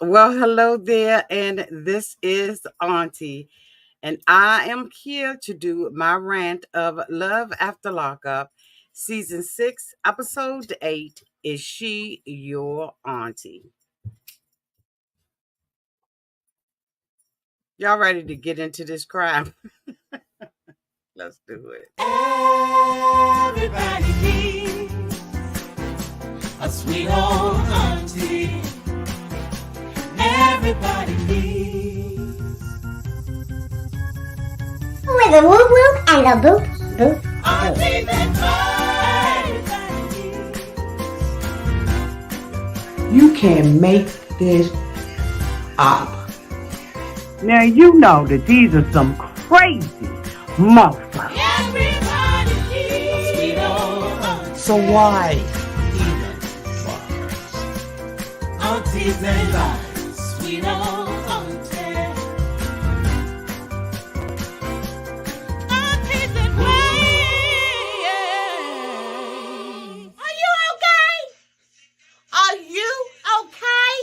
Well, hello there, and this is Auntie, and I am here to do my rant of Love After Lockup, Season 6, Episode 8. Is she your auntie? Y'all ready to get into this crime? Let's do it. Everybody needs a sweet old auntie. Everybody needs. With a whoop whoop and a boop boop Auntie boop. that You can make this up. Now you know that these are some crazy motherfuckers. Everybody needs a sweet old auntie. So why even Aunties and lies, sweet old auntie. Aunties and ways. Are you okay? Are you okay?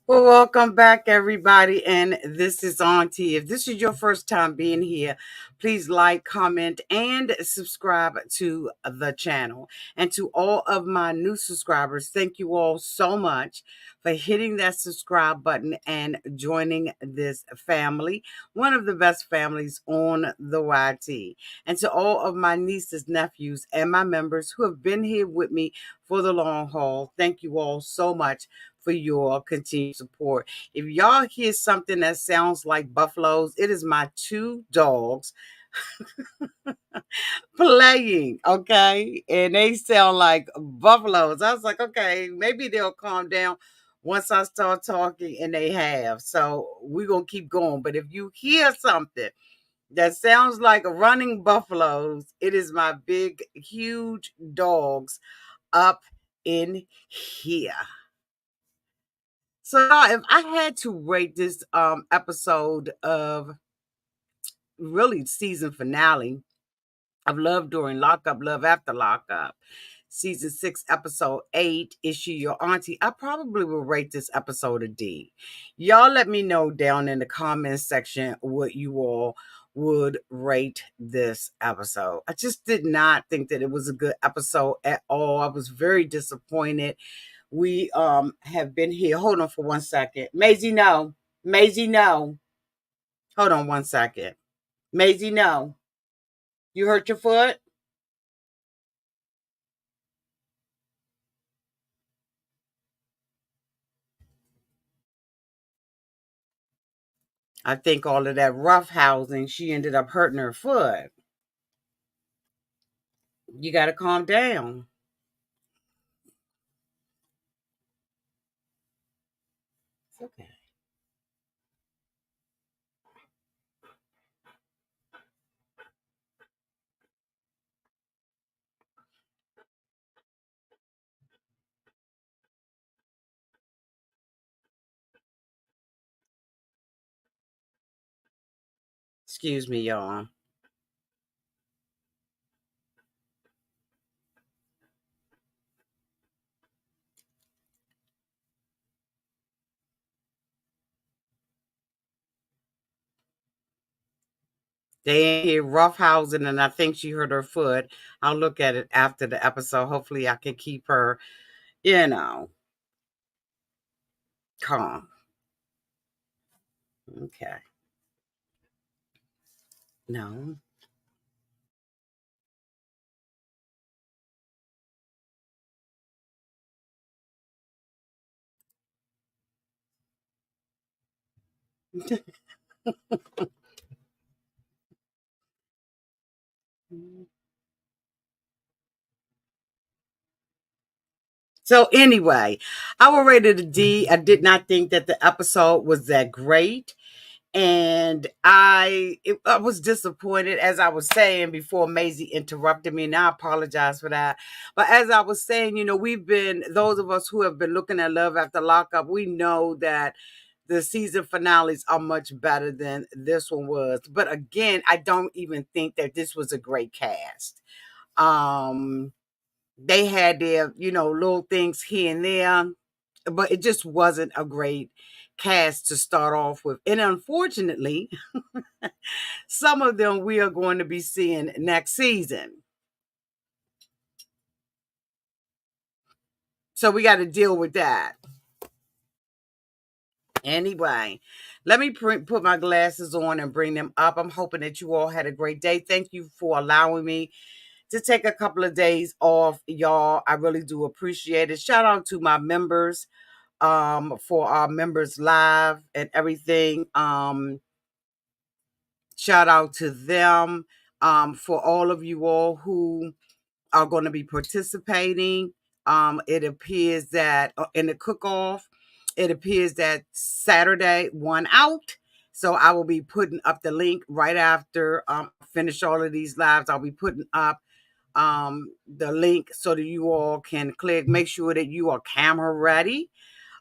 Well, welcome back, everybody, and this is Auntie. If this is your first time being here, please like, comment, and subscribe to the channel. And to all of my new subscribers, thank you all so much for hitting that subscribe button and joining this family, one of the best families on the YT. And to all of my nieces, nephews, and my members who have been here with me for the long haul, thank you all so much for your continued support. If y'all hear something that sounds like buffaloes, it is my two dogs playing, okay? And they sound like buffaloes. I was like, okay, maybe they'll calm down once I start talking, and they have. So we're going to keep going. But if you hear something that sounds like running buffaloes, it is my big, huge dogs up in here. So if I had to rate this episode of really season finale of Love During Lockup, Love After Lockup, season 6, episode 8, Is She Your Auntie? I probably will rate this episode a D. Y'all let me know down in the comments section what you all would rate this episode. I just did not think that it was a good episode at all. I was very disappointed. We have been here. Hold on for 1 second. Maisie, no. Maisie, no. Hold on 1 second. Maisie, no. You hurt your foot? I think all of that rough housing, she ended up hurting her foot. You got to calm down. It's okay. Excuse me, y'all. They ain't here rough housing, and I think she hurt her foot. I'll look at it after the episode. Hopefully, I can keep her, you know, calm. Okay. No. So anyway, I will rate it a D. I did not think that the episode was that great. And I was disappointed, as I was saying before Maisie interrupted me, and I apologize for that. But as I was saying, we've been, those of us who have been looking at Love After Lockup, we know that the season finales are much better than this one was. But again, I don't even think that this was a great cast. They had their, little things here and there. but it just wasn't a great cast to start off with. And unfortunately, some of them we are going to be seeing next season. So we got to deal with that. Anyway, let me put my glasses on and bring them up. I'm hoping that you all had a great day. Thank you for allowing me to take a couple of days off, y'all. I really do appreciate it. Shout out to my members for our members live and everything. Shout out to them for all of you all who are going to be participating. It appears that in the cook-off, it appears that Saturday one out. So I will be putting up the link right after finish all of these lives. I'll be putting up the link so that you all can click. Make sure that you are camera ready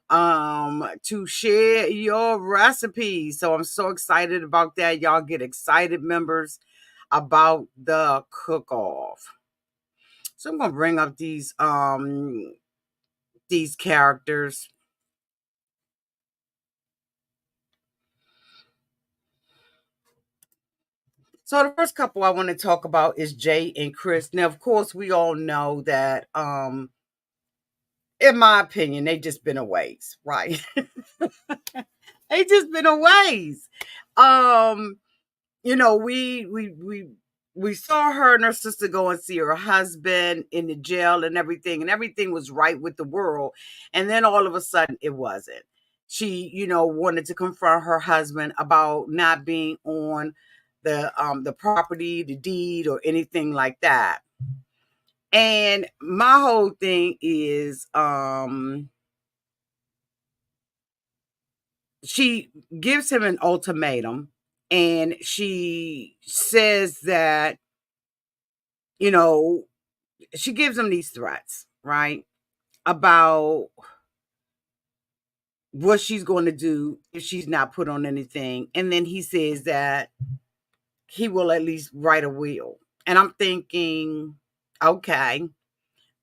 to share your recipes. So I'm so excited about that. Y'all get excited, members, about the cook-off. So I'm gonna bring up these characters. So the first couple I want to talk about is Jade and Chris. Now, of course, we all know that in my opinion, they just been a ways, right? They just been a ways. Um, we saw her and her sister go and see her husband in the jail and everything was right with the world. And then all of a sudden it wasn't. She, wanted to confront her husband about not being on the property, the deed, or anything like that. And my whole thing is she gives him an ultimatum, and she says that, she gives him these threats, right? About what she's going to do if she's not put on anything. And then he says that he will at least write a will. And I'm thinking, okay,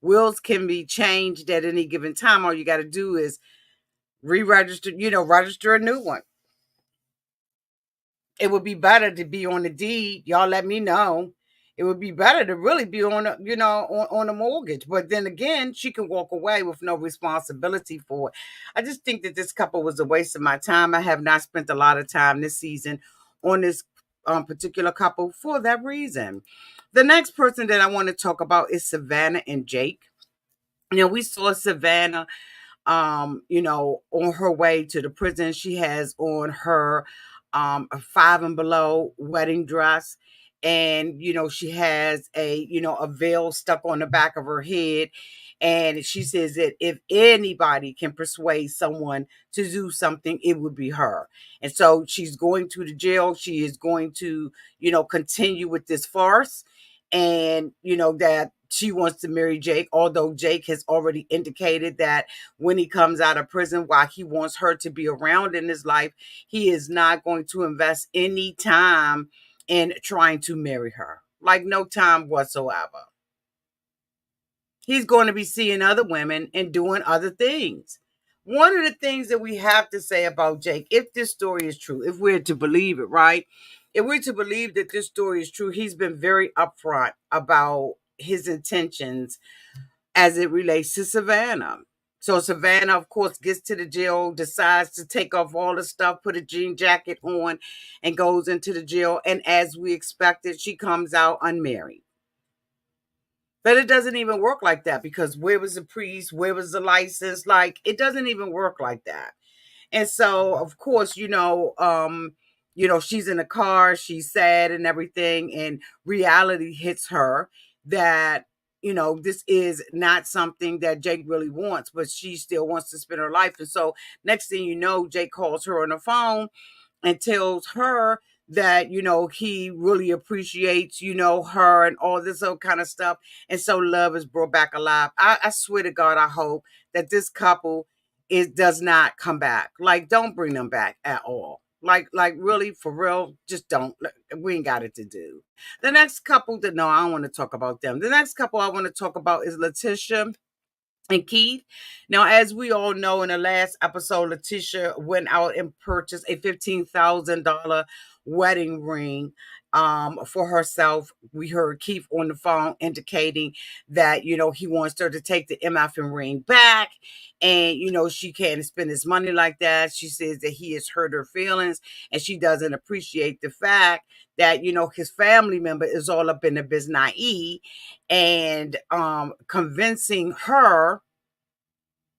wills can be changed at any given time. All you got to do is re-register, register a new one. It would be better to be on the deed. Y'all let me know. It would be better to really be on on a mortgage. But then again, she can walk away with no responsibility for it. I just think that this couple was a waste of my time. I have not spent a lot of time this season on this particular couple for that reason. The next person that I want to talk about is Savannah and Jake. We saw Savannah on her way to the prison. She has on her a 5 and below wedding dress. And, she has a veil stuck on the back of her head. And she says that if anybody can persuade someone to do something, it would be her. And so she's going to the jail. She is going to, continue with this farce. And, that she wants to marry Jake, although Jake has already indicated that when he comes out of prison, while he wants her to be around in his life, he is not going to invest any time in trying to marry her. Like, no time whatsoever. He's going to be seeing other women and doing other things. One of the things that we have to say about Jake, if this story is true, if we're to believe it, right? If we're to believe that this story is true, he's been very upfront about his intentions as it relates to Savannah. So Savannah, of course, gets to the jail, decides to take off all the stuff, put a jean jacket on, and goes into the jail. And as we expected, she comes out unmarried. But it doesn't even work like that, because where was the priest? Where was the license? Like, it doesn't even work like that. And so, of course, she's in a car, she's sad and everything, and reality hits her that, this is not something that Jake really wants, but she still wants to spend her life. And so next thing you know, Jake calls her on the phone and tells her that, he really appreciates, her and all this other kind of stuff. And so love is brought back alive. I swear to God, I hope that this couple does not come back. Like, don't bring them back at all. Like really, for real, just don't. We ain't got it to do. The next couple I don't want to talk about them. The next couple I want to talk about is Latisha and Keith. Now, as we all know, in the last episode, Latisha went out and purchased a $15,000 wedding ring for herself. We heard Keith on the phone indicating that, he wants her to take the MFing ring back. And, she can't spend his money like that. She says that he has hurt her feelings and she doesn't appreciate the fact that, his family member is all up in the business and convincing her.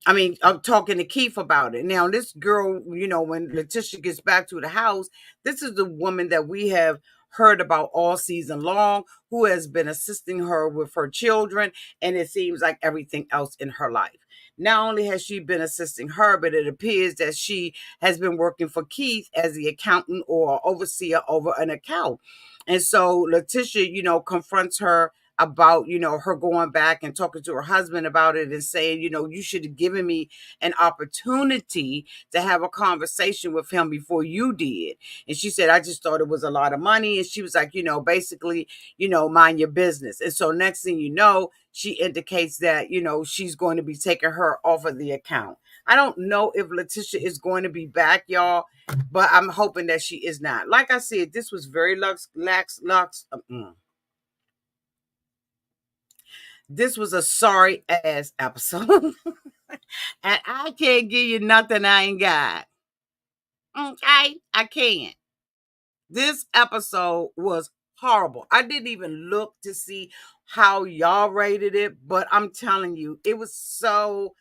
I'm talking to Keith about it. Now, this girl, when Latisha gets back to the house, this is the woman that we have heard about all season long, who has been assisting her with her children, and it seems like everything else in her life. Not only has she been assisting her, but it appears that she has been working for Keith as the accountant or overseer over an account. And so Latisha, confronts her about, her going back and talking to her husband about it and saying, you should have given me an opportunity to have a conversation with him before you did. And she said, I just thought it was a lot of money. And she was like, basically, mind your business. And so next thing you know, she indicates that, she's going to be taking her off of the account. I don't know if Latisha is going to be back, y'all, but I'm hoping that she is not. Like I said, this was very this was a sorry ass episode. And I can't give you nothing I ain't got. Okay? I can't. This episode was horrible. I didn't even look to see how y'all rated it, but I'm telling you, it was so,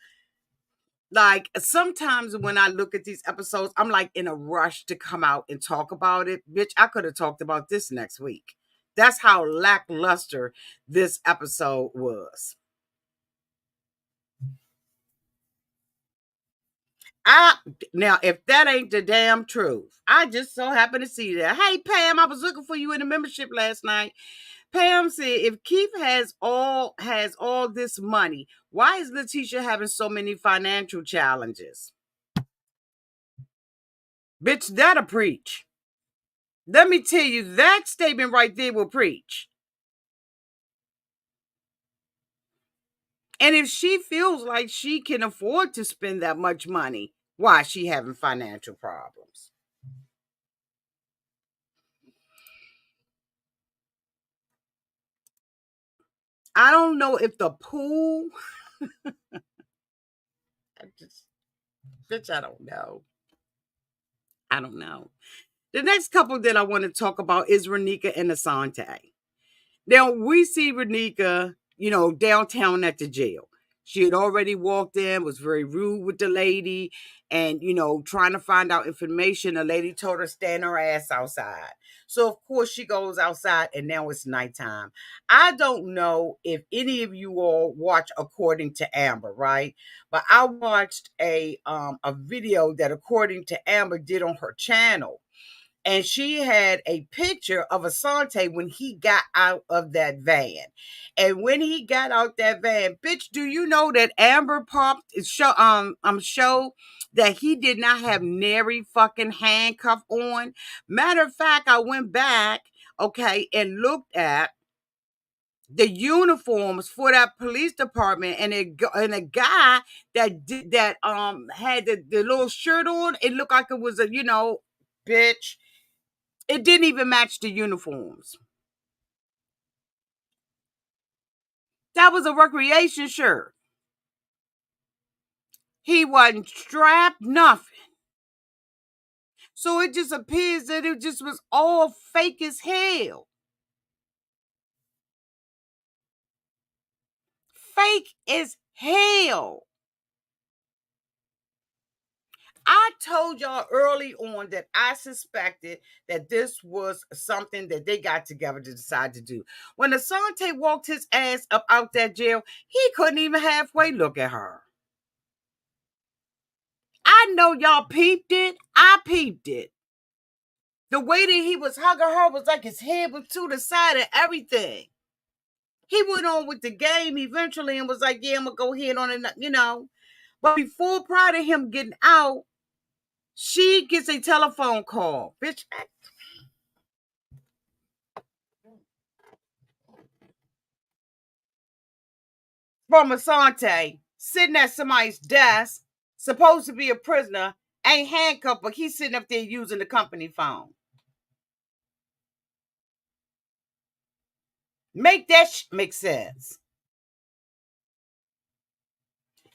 like, sometimes when I look at these episodes, I'm like in a rush to come out and talk about it. Bitch, I could have talked about this next week. That's how lackluster this episode was. I Now, if that ain't the damn truth, I just so happen to see that. Hey, Pam, I was looking for you in the membership last night. Pam said, if Keith has all this money, why is Latisha having so many financial challenges? Bitch, that'll preach. Let me tell you, that statement right there will preach. And if she feels like she can afford to spend that much money, why is she having financial problems? I don't know if the pool. Bitch, I don't know. I don't know. The next couple that I want to talk about is Raneka and Asonta. Now, we see Raneka, downtown at the jail. She had already walked in, was very rude with the lady, and, trying to find out information. The lady told her stand her ass outside. So, of course, she goes outside, and now it's nighttime. I don't know if any of you all watch According to Amber, right? But I watched a video that According to Amber did on her channel, and she had a picture of Asante when he got out of that van. And when he got out that van, bitch, do you know that Amber popped show that he did not have nary fucking handcuff on? Matter of fact, I went back, okay, and looked at the uniforms for that police department, and a guy that had the little shirt on, it looked like it was a, bitch, it didn't even match the uniforms. That was a recreation shirt. He wasn't strapped, nothing. So it just appears that it just was all fake as hell. Fake as hell. I told y'all early on that I suspected that this was something that they got together to decide to do. When Asante walked his ass up out that jail, he couldn't even halfway look at her. I know y'all peeped it. I peeped it. The way that he was hugging her was like his head was to the side and everything. He went on with the game eventually and was like, yeah, I'm going to go ahead on it, But prior to him getting out, she gets a telephone call. Bitch, from Asante sitting at somebody's desk, supposed to be a prisoner, ain't handcuffed, but he's sitting up there using the company phone. Make that make sense.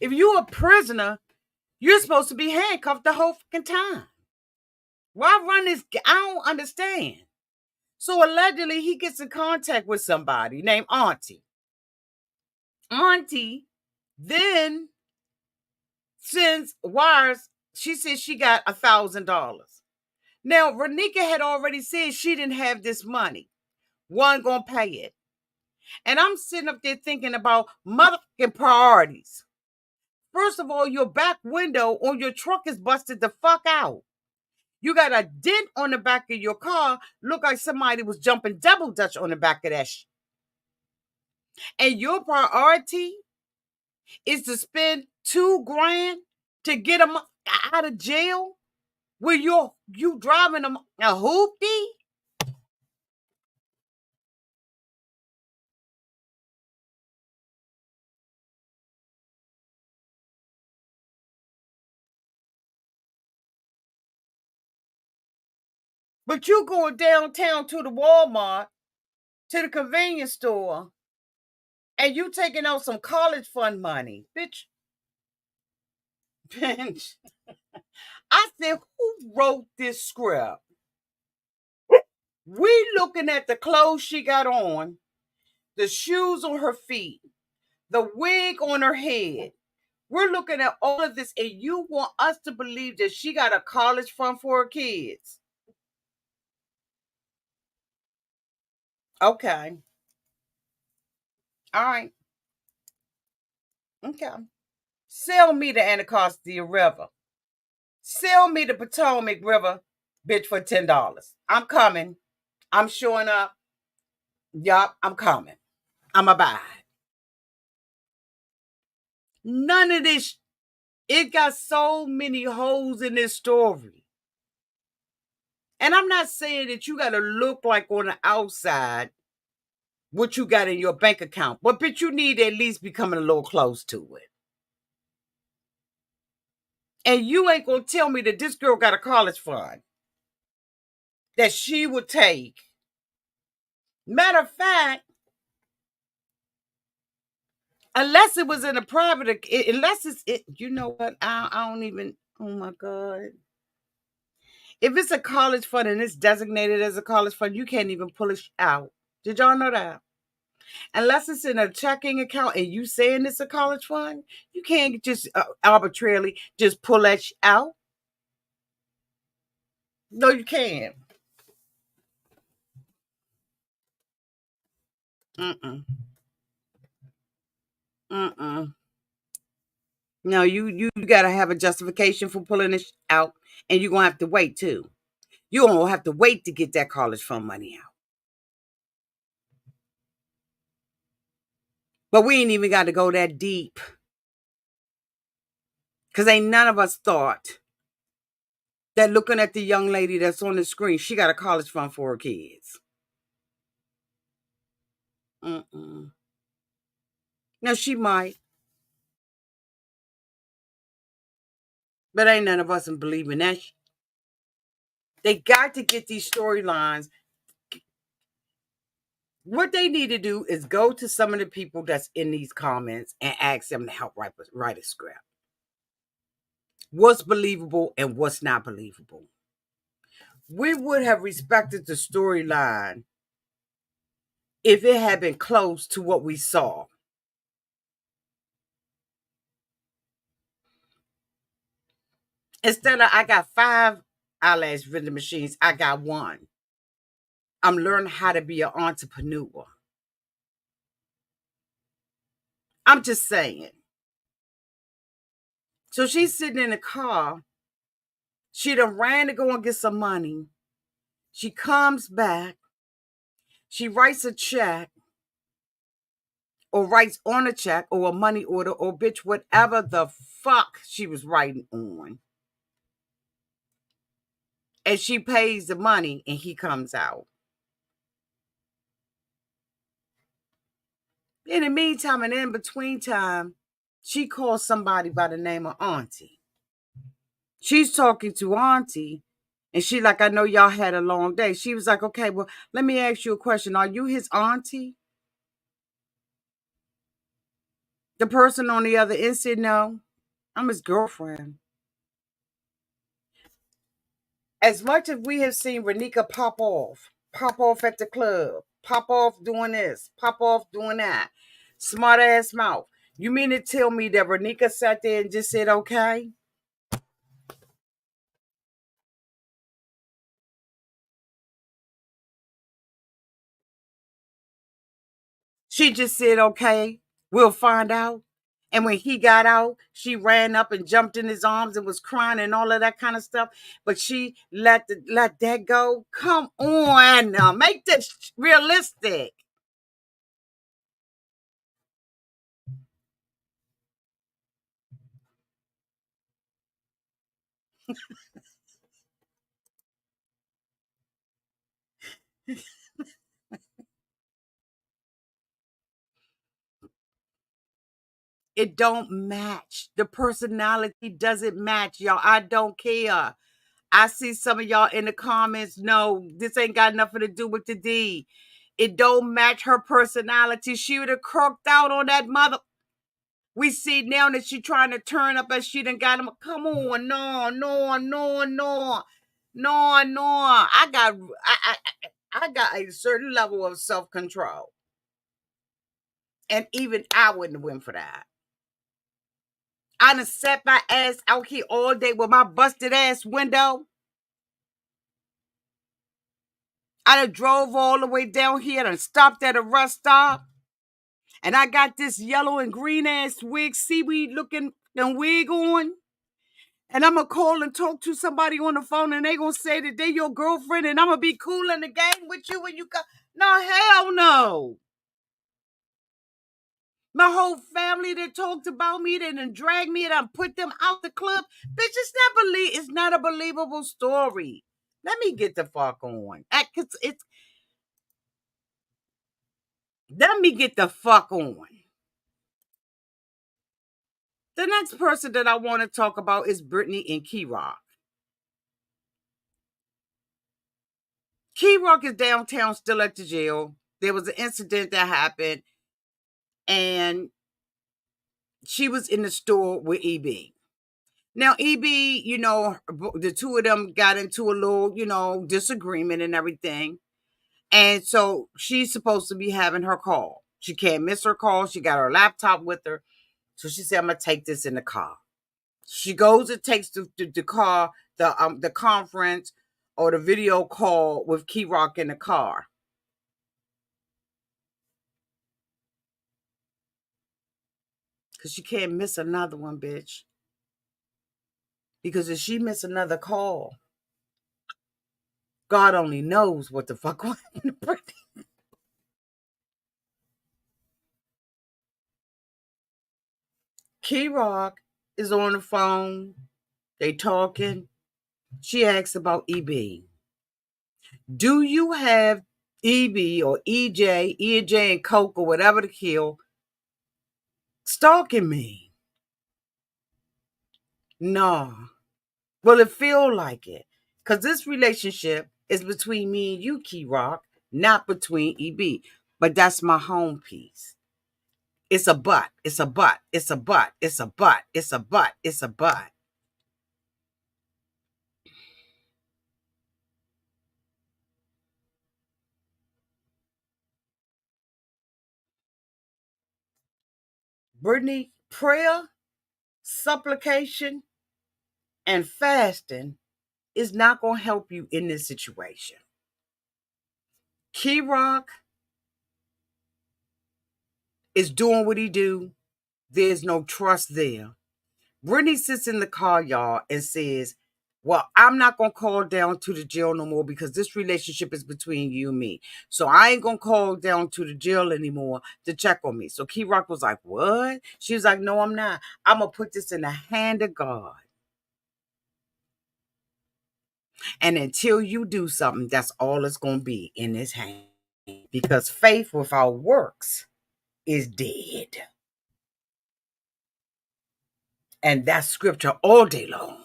If you're a prisoner, you're supposed to be handcuffed the whole fucking time. Why run this? I don't understand. So allegedly, he gets in contact with somebody named Auntie. Auntie then sends wires. She says she got $1,000. Now, Raneka had already said she didn't have this money. One gonna pay it. And I'm sitting up there thinking about motherfucking priorities. First of all, your back window on your truck is busted the fuck out. You got a dent on the back of your car. Look like somebody was jumping double dutch on the back of that shit. And your priority is to spend $2,000 to get them out of jail where you driving them a hoopty? But you going downtown to the Walmart, to the convenience store, and you taking out some college fund money. Bitch. Bitch. I said, who wrote this script? We looking at the clothes she got on, the shoes on her feet, the wig on her head. We're looking at all of this, and you want us to believe that she got a college fund for her kids. Okay. All right. Okay. Sell me the Anacostia River. Sell me the Potomac River, bitch, for $10. I'm coming. I'm showing up. Yup, I'm coming. I'm a buy. None of this. It got so many holes in this story. And I'm not saying that you got to look like on the outside what you got in your bank account, but bitch, you need to at least be coming a little close to it. And you ain't gonna tell me that this girl got a college fund that she would take. Matter of fact, unless it was in a private, unless you know what? I don't even. Oh my God! If it's a college fund and it's designated as a college fund, you can't even pull it out. Did y'all know that? Unless it's in a checking account and you saying it's a college fund, you can't just arbitrarily just pull that out. No, you can't. Mm-mm. Mm-mm. No, you gotta have a justification for pulling it out, and you're gonna have to wait too. You're gonna have to wait to get that college fund money out. But we ain't even got to go that deep. Because ain't none of us thought that looking at the young lady that's on the screen, she got a college fund for her kids. Mm-mm. Now, she might. But ain't none of us believing that. They got to get these storylines. What they need to do is go to some of the people that's in these comments and ask them to help write a script. What's believable and what's not believable. We would have respected the storyline if it had been close to what we saw. Instead of I got 5 eyelash vending machines, I got 1. I'm learning how to be an entrepreneur. I'm just saying. So she's sitting in the car. She done ran to go and get some money. She comes back. She writes a check or writes on a check or a money order or bitch, whatever the fuck she was writing on. And she pays the money and he comes out. In the meantime and in between time, she calls somebody by the name of Auntie. She's talking to Auntie, and she like, I know y'all had a long day. She was like, okay, well, let me ask you a question. Are you his auntie? The person on the other end said, no, I'm his girlfriend. As much as we have seen Raneka pop off at the club, pop off doing this, pop off doing that, smart ass mouth. You mean to tell me that Raneka sat there and just said, okay? She just said, okay, we'll find out. And when he got out, she ran up and jumped in his arms and was crying and all of that kind of stuff. But she let that go. Come on now, make this realistic. It don't match. The personality doesn't match, y'all. I don't care. I see some of y'all in the comments. No, this ain't got nothing to do with the D. It don't match her personality. She would have croaked out on that mother. We see now that she trying to turn up as she done got him. Come on, no, no, no, no, no, no. I got a certain level of self-control. And even I wouldn't win for that. I done sat my ass out here all day with my busted ass window. I done drove all the way down here and stopped at a rest stop. And I got this yellow and green ass wig, seaweed looking wig on. And I'm going to call and talk to somebody on the phone and they going to say that they your girlfriend and I'm going to be cool in the game with you when you come. No, hell no. My whole family that talked about me, that done dragged me and I put them out the club. Bitch, it's not a believable story. Let me get the fuck on. Let me get the fuck on. The next person that I want to talk about is Brittney and Kerok. Kerok is downtown still at the jail. There was an incident that happened and she was in the store with EB. Now, EB, the two of them got into a little, disagreement and everything. And so she's supposed to be having her call. She can't miss her call. She got her laptop with her. So she said, I'm going to take this in the car. She goes and takes the car, the conference or the video call with Kerok in the car. Because she can't miss another one, bitch. Because if she miss another call, God only knows what the fuck will happen to Brittney. Kerok is on the phone. They talking. She asks about EB. Do you have EB or EJ and Coke or whatever to kill stalking me? No. Well, it feel like it. Because this relationship is between me and you, Kerok, not between EB. But that's my home piece. It's a but. It's a but. It's a but. It's a but. It's a but. It's a but. Brittney, prayer, supplication, and fasting is not going to help you in this situation. Kerok is doing what he do. There's no trust there. Brittney sits in the car, y'all, and says, well, I'm not going to call down to the jail no more because this relationship is between you and me. So I ain't going to call down to the jail anymore to check on me. So Kerok was like, what? She was like, no, I'm not. I'm going to put this in the hand of God. And until you do something, that's all it's going to be in his hand. Because faith without works is dead. And that's scripture all day long.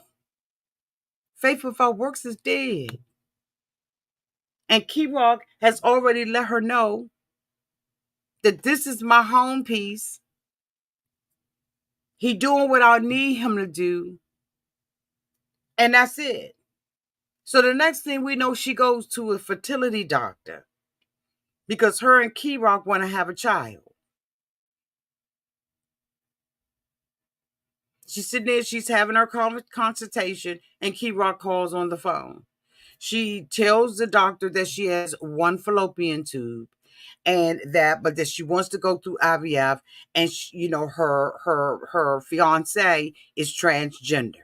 Faith without works is dead. And Kerok has already let her know that this is my home piece. He doing what I need him to do. And that's it. So the next thing we know, she goes to a fertility doctor because her and Kerok want to have a child. She's sitting there, she's having her consultation, and Kerok calls on the phone. She tells the doctor that she has one fallopian tube, and but that she wants to go through IVF, and she, her fiance is transgender.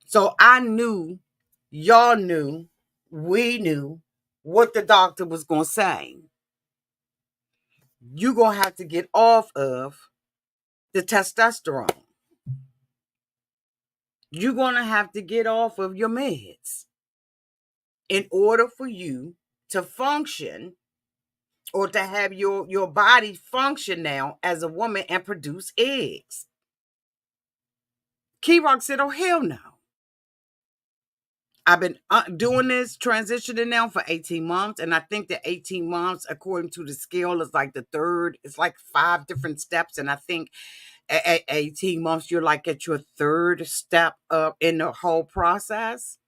So I knew, y'all knew, we knew what the doctor was gonna say. You're gonna have to get off of the testosterone. You're gonna have to get off of your meds in order for you to function, or to have your body function now as a woman and produce eggs. Kerok said, oh, hell no. I've been doing this, transitioning now for 18 months. And I think that 18 months, according to the scale, is like the third. It's like 5 different steps. And I think at 18 months, you're like at your third step up in the whole process.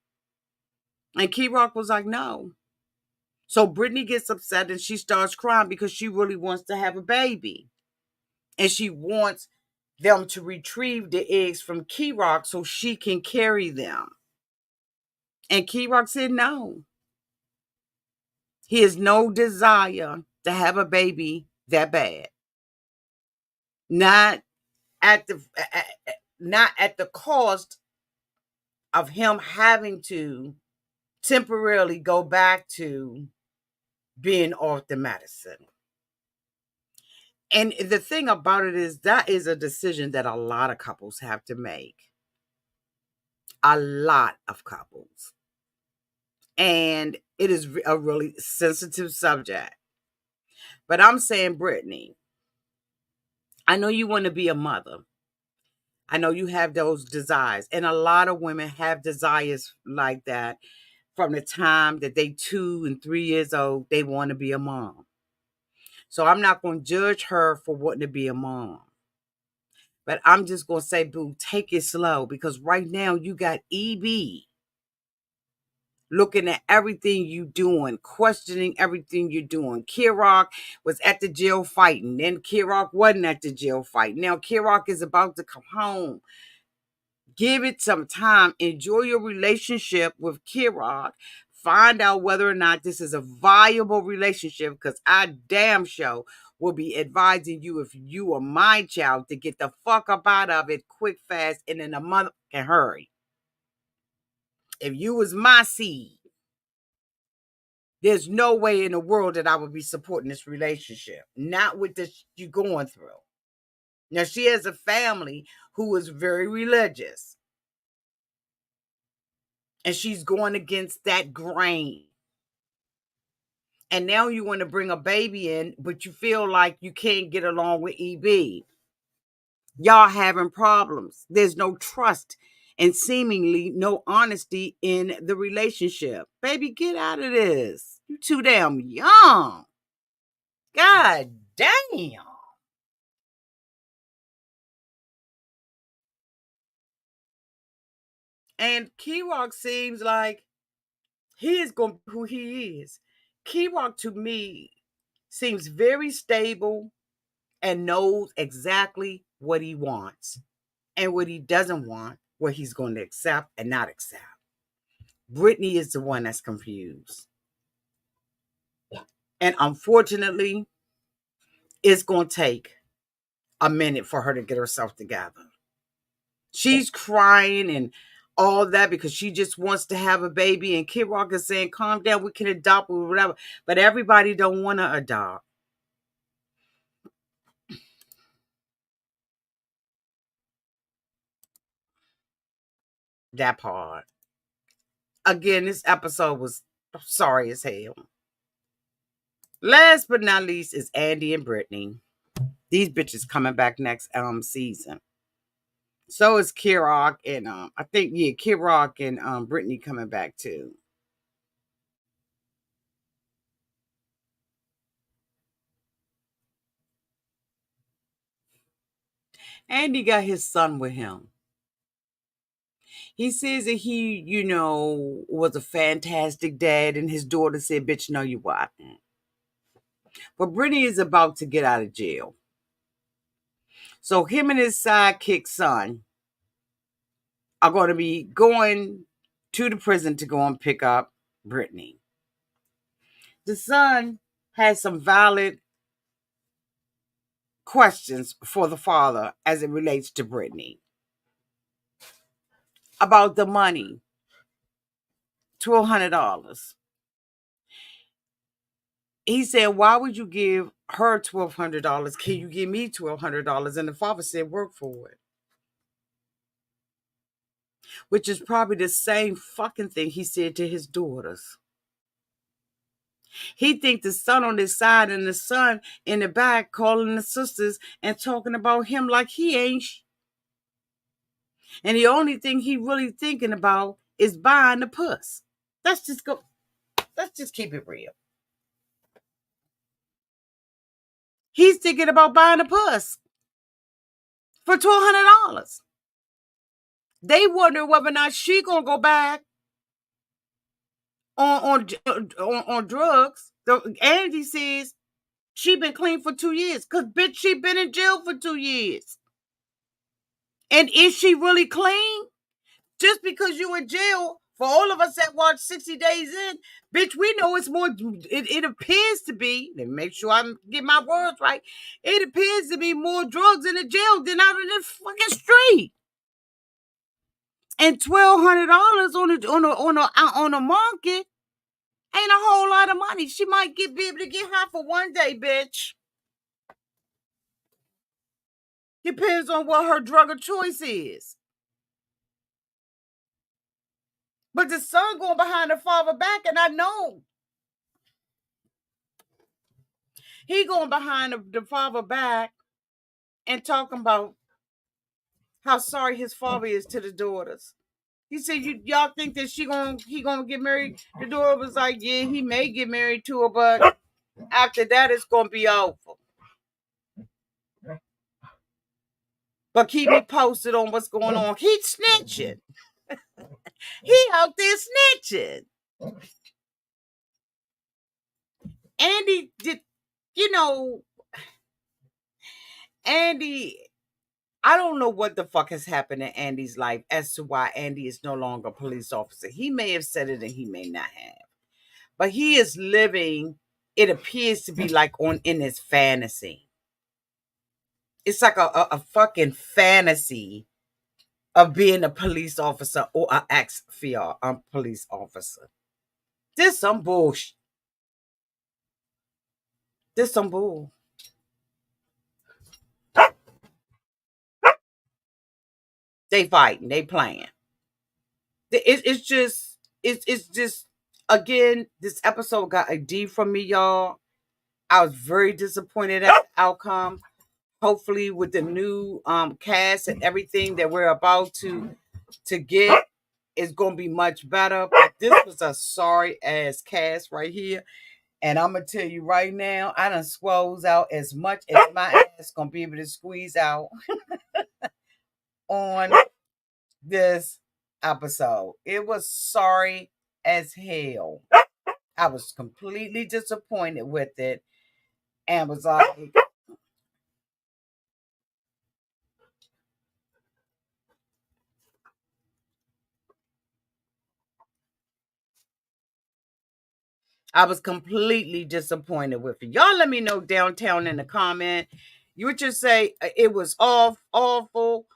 And Kerok was like, no. So Brittney gets upset and she starts crying because she really wants to have a baby. And she wants them to retrieve the eggs from Kerok so she can carry them. And Kerok said no. He has no desire to have a baby that bad. Not at the cost of him having to temporarily go back to being off the medicine. And the thing about it is that is a decision that a lot of couples have to make. A lot of couples. And it is a really sensitive subject. But I'm saying, Brittney, I know you want to be a mother. I know you have those desires. And a lot of women have desires like that from the time that they 2 and 3 years old, they want to be a mom. So I'm not going to judge her for wanting to be a mom. But I'm just going to say, boo, take it slow, because right now you got EB looking at everything you doing, questioning everything you're doing. Kerok was at the jail fighting. Then Kerok wasn't at the jail fighting. Now Kerok is about to come home. Give it some time. Enjoy your relationship with Kerok. Find out whether or not this is a viable relationship, because I damn sure will be advising you, if you are my child, to get the fuck up out of it quick, fast, and in a motherfucking hurry. If you was my seed, there's no way in the world that I would be supporting this relationship. Not with this you're going through. Now, she has a family who is very religious. And she's going against that grain. And now you want to bring a baby in, but you feel like you can't get along with EB. Y'all having problems. There's no trust and seemingly no honesty in the relationship. Baby, get out of this. You too damn young. God damn. And Kerok seems like he is going to be who he is. Kerok, to me, seems very stable and knows exactly what he wants and what he doesn't want, what he's going to accept and not accept. Brittney is the one that's confused. And unfortunately, it's going to take a minute for her to get herself together. She's crying and all that because she just wants to have a baby. And Kerok is saying, calm down, we can adopt or whatever. But everybody don't want to adopt. That part. Again, this episode was sorry as hell. Last but not least is Andy and Brittney. These bitches coming back next season. So is Kerok and I think Kerok and Brittney coming back too. Andy got his son with him. He says that he, was a fantastic dad, and his daughter said, "Bitch, no, you wasn't." But Brittney is about to get out of jail. So him and his sidekick son are going to be going to the prison to go and pick up Brittney. The son has some valid questions for the father as it relates to Brittney. About the money, $1,200. He said, "Why would you give her $1,200? Can you give me $1,200?" And the father said, "Work for it." Which is probably the same fucking thing he said to his daughters. He think the son on his side and the son in the back calling the sisters and talking about him like he ain't. And the only thing he really thinking about is buying the puss. Let's just keep it real. He's thinking about buying a puss for $1,200. They wonder whether or not she gonna go back on drugs. So Angie says she been clean for 2 years, cause bitch, she been in jail for 2 years. And is she really clean? Just because you in jail, for all of us that watch 60 Days In, bitch, we know it's more. It appears to be. Let me make sure I get my words right. It appears to be more drugs in the jail than out in the fucking street. And $1,200 on a market ain't a whole lot of money. She might be able to get high for one day, bitch. Depends on what her drug of choice is. But the son going behind the father back, and I know he going behind the father back and talking about how sorry his father is to the daughters. He said, y'all think that he gonna get married? The daughter was like, yeah, he may get married to her, but after that, it's gonna be over. But keep me posted on what's going on. He's snitching. He out there snitching. Andy did, Andy, I don't know what the fuck has happened in Andy's life as to why Andy is no longer a police officer. He may have said it and he may not have. But he is living, it appears to be like in his fantasy. It's like a fucking fantasy of being a police officer or an ex-FIA police officer. This some bullshit. This some bull. They fighting. They playing. It's just again. This episode got a D from me, y'all. I was very disappointed at the outcome. Hopefully, with the new cast and everything that we're about to get, it's gonna be much better. But this was a sorry ass cast right here. And I'm gonna tell you right now, I done swallows out as much as my ass gonna be able to squeeze out on this episode. It was sorry as hell. I was completely disappointed with it and was like, I was completely disappointed with it. Y'all let me know downtown in the comment. You would just say it was awful.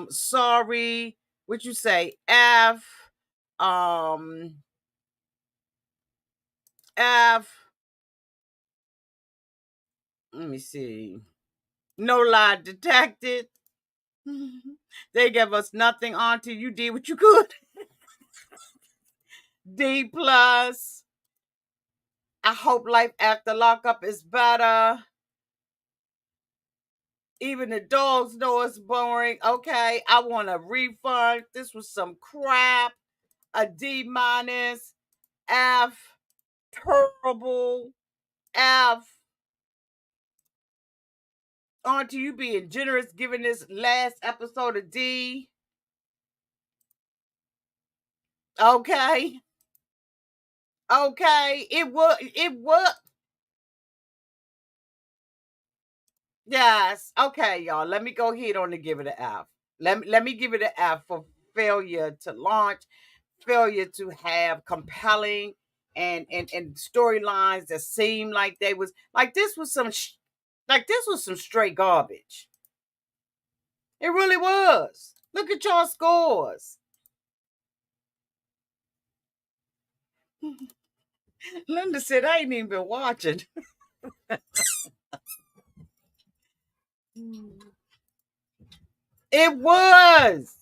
Sorry. Would you say F? F. Let me see. No lie detected. They gave us nothing, Auntie. You did what you could. D plus. I hope life after lockup is better. Even the dogs know it's boring. Okay, I want a refund. This was some crap. A D minus. F. Terrible. F. Auntie, you being generous giving this last episode a D. Okay. Okay. It was. Yes. Okay, y'all. Let me go ahead on and give it an F. Let me give it an F for failure to launch, failure to have compelling and storylines that seemed like they was like this was some like this was some straight garbage. It really was. Look at y'all scores. Linda said I ain't even been watching. It was.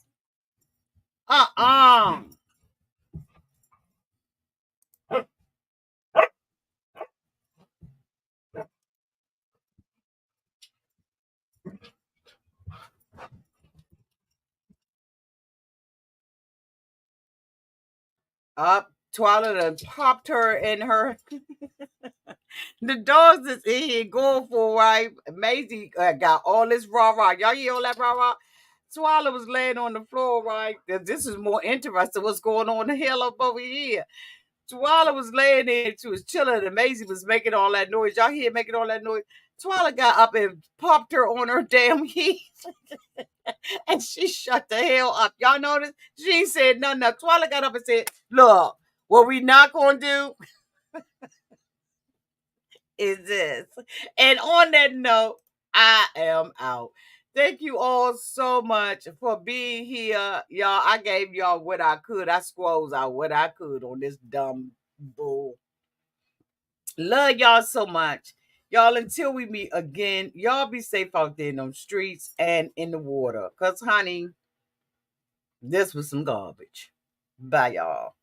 Uh-uh. Up. Twyla done popped her in her. The dogs is in here going for right. Maisie got all this rah-rah. Y'all hear all that rah-rah? Twyla was laying on the floor, right? This is more interesting what's going on the hell up over here. Twyla was laying there, she was chilling, and Maisie was making all that noise. Y'all hear making all that noise? Twyla got up and popped her on her damn heat. And she shut the hell up. Y'all notice? She said nothing. Now Twyla got up and said, look, what we not gonna do is this. And on that note, I am out. Thank you all so much for being here. Y'all, I gave y'all what I could. I scrolls out what I could on this dumb bull. Love y'all so much. Y'all, until we meet again, y'all be safe out there in them streets and in the water. Because, honey, this was some garbage. Bye, y'all.